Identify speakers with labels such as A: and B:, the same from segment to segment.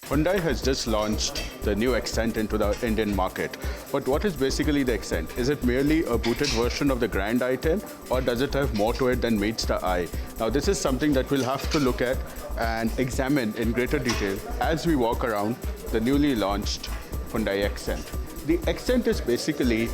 A: Hyundai has just launched the new Xcent into the Indian market. But what is basically the Xcent? Is it merely a booted version of the Grand i10, or does it have more to it than meets the eye? Now this is something that we'll have to look at and examine in greater detail as we walk around the newly launched Hyundai Xcent. The Xcent is basically,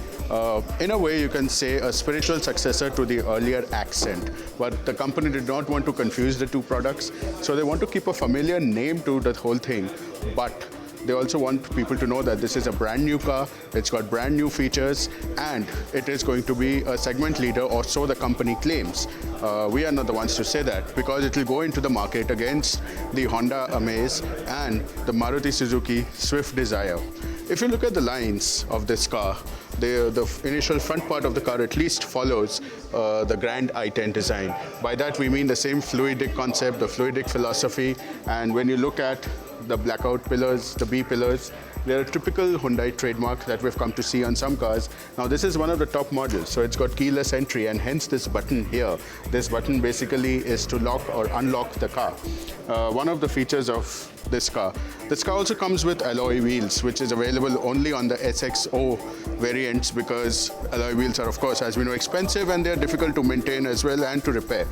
A: in a way you can say, a spiritual successor to the earlier Accent. But the company did not want to confuse the two products, so they want to keep a familiar name to the whole thing. But they also want people to know that this is a brand new car, it's got brand new features, and it is going to be a segment leader, or so the company claims. We are not the ones to say that, because it will go into the market against the Honda Amaze and the Maruti Suzuki Swift Desire. If you look at the lines of this car, the initial front part of the car at least follows the Grand i10 design. By that we mean the same fluidic concept, the fluidic philosophy, and when you look at the blackout pillars, the B pillars, they're a typical Hyundai trademark that we've come to see on some cars. Now this is one of the top models, so it's got keyless entry, and hence this button here. This button basically is to lock or unlock the car. One of the features of this car. This car also comes with alloy wheels, which is available only on the SXO variants, because alloy wheels are, of course, as we know, expensive, and they're difficult to maintain as well and to repair.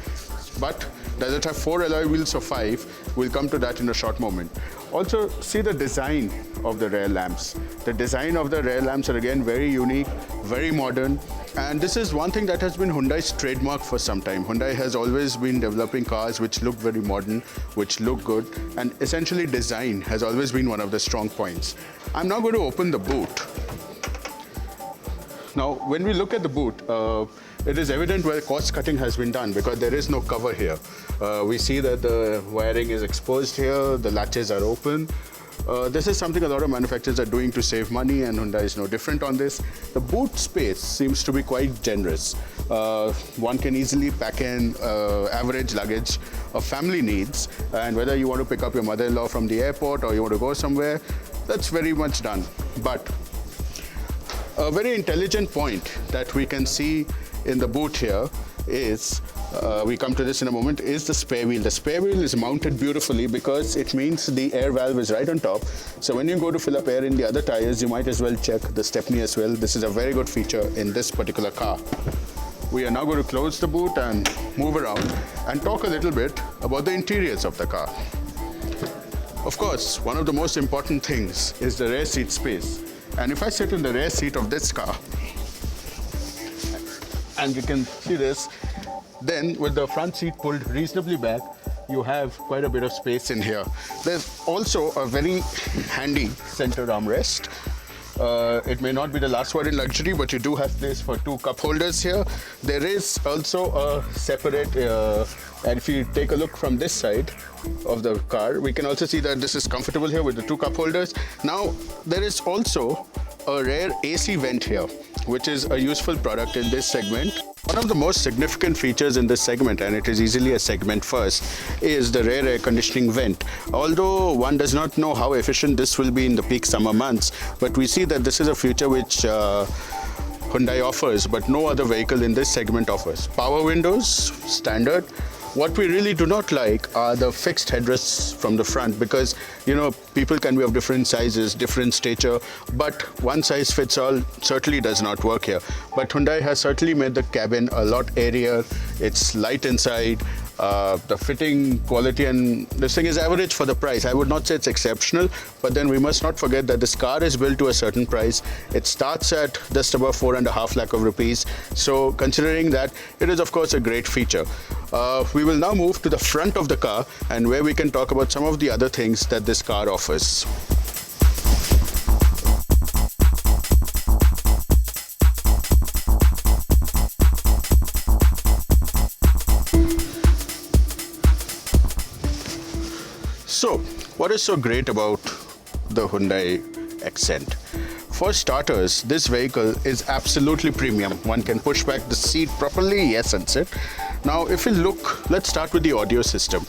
A: But does it have 4 alloy wheels or 5? We'll come to that in a short moment. Also, see the design of the rear lamps. The design of the rear lamps are again very unique, very modern, and this is one thing that has been Hyundai's trademark for some time. Hyundai has always been developing cars which look very modern, which look good, and essentially design has always been one of the strong points. I'm now going to open the boot. Now, when we look at the boot, it is evident where cost cutting has been done, because there is no cover here. We see that the wiring is exposed here, the latches are open. This is something a lot of manufacturers are doing to save money, and Hyundai is no different on this. The boot space seems to be quite generous. One can easily pack in average luggage a family needs, and whether you want to pick up your mother-in-law from the airport or you want to go somewhere, that's very much done. But a very intelligent point that we can see in the boot here is, we come to this in a moment, is the spare wheel. The spare wheel is mounted beautifully because it means the air valve is right on top. So when you go to fill up air in the other tires, you might as well check the stepney as well. This is a very good feature in this particular car. We are now going to close the boot and move around and talk a little bit about the interiors of the car. Of course, one of the most important things is the rear seat space. And if I sit in the rear seat of this car, and you can see this, then with the front seat pulled reasonably back, you have quite a bit of space in here. There's also a very handy center armrest. It may not be the last word in luxury, but you do have place for 2 cup holders here. There is also a separate, and if you take a look from this side of the car, we can also see that this is comfortable here with the 2 cup holders. Now, there is also a rear AC vent here, which is a useful product in this segment. One of the most significant features in this segment, and it is easily a segment first, is the rear air conditioning vent. Although one does not know how efficient this will be in the peak summer months, but we see that this is a feature which Hyundai offers, but no other vehicle in this segment offers. Power windows, standard. What we really do not like are the fixed headrests from the front, because, you know, people can be of different sizes, different stature, but one size fits all certainly does not work here. But Hyundai has certainly made the cabin a lot airier. It's light inside. The fitting quality and this thing is average for the price. I would not say it's exceptional, but then we must not forget that this car is built to a certain price. It starts at just above 4.5 lakh of rupees. So considering that, it is of course a great feature. We will now move to the front of the car, and where we can talk about some of the other things that this car offers. So, what is so great about the Hyundai Xcent? For starters, this vehicle is absolutely premium. One can push back the seat properly, yes, and sit. Now, if you look, let's start with the audio system.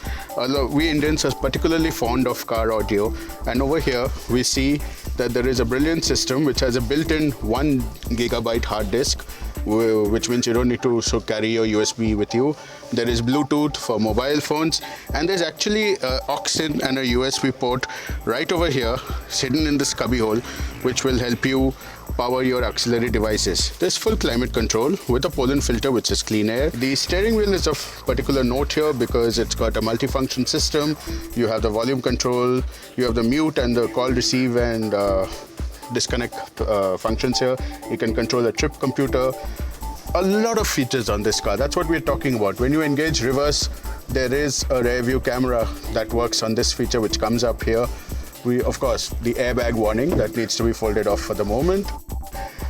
A: We Indians are particularly fond of car audio, and over here we see that there is a brilliant system which has a built-in 1 gigabyte hard disk which means you don't need to carry your USB with you. There is Bluetooth for mobile phones, and there's actually an aux in and a USB port right over here, hidden in this cubby hole, which will help you power your auxiliary devices. There's full climate control with a pollen filter, which is clean air. The steering wheel is of particular note here because it's got a multifunction system. You have the volume control, you have the mute and the call receive and disconnect functions here. You can control a trip computer. A lot of features on this car. That's what we're talking about. When you engage reverse, there is a rear view camera that works on this feature, which comes up here. Of course, the airbag warning that needs to be folded off for the moment.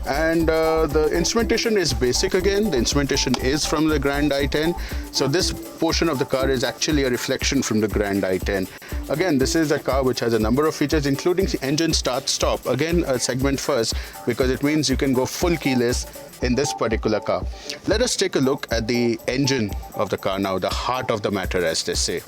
A: And the instrumentation is basic again. The instrumentation is from the Grand i10. So this portion of the car is actually a reflection from the Grand i10. Again, this is a car which has a number of features, including the engine start-stop. Again, a segment first, because it means you can go full keyless in this particular car. Let us take a look at the engine of the car now, the heart of the matter, as they say.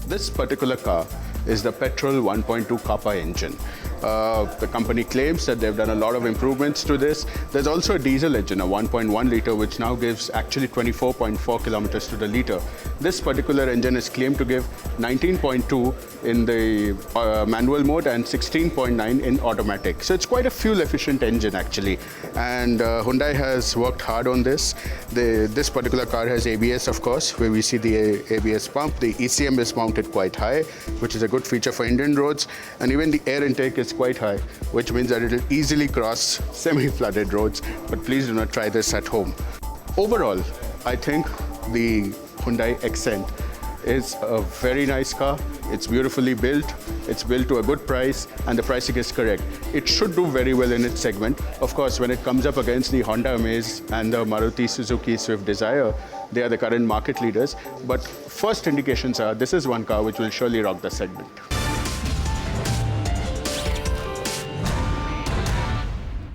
A: This particular car is the Petrol 1.2 Kappa engine. The company claims that they've done a lot of improvements to this. There's also a diesel engine, a 1.1 liter, which now gives actually 24.4 kilometers to the liter. This particular engine is claimed to give 19.2 in the manual mode and 16.9 in automatic. So it's quite a fuel-efficient engine actually. And Hyundai has worked hard on this. This particular car has ABS, of course, where we see the ABS pump. The ECM is mounted quite high, which is a good feature for Indian roads. And even the air intake is quite high, which means that it will easily cross semi-flooded roads. But please do not try this at home. Overall, I think the Hyundai Xcent is a very nice car. It's beautifully built, it's built to a good price, and the pricing is correct. It should do very well in its segment. Of course, when it comes up against the Honda Amaze and the Maruti Suzuki Swift Desire, they are the current market leaders. But first indications are this is one car which will surely rock the segment.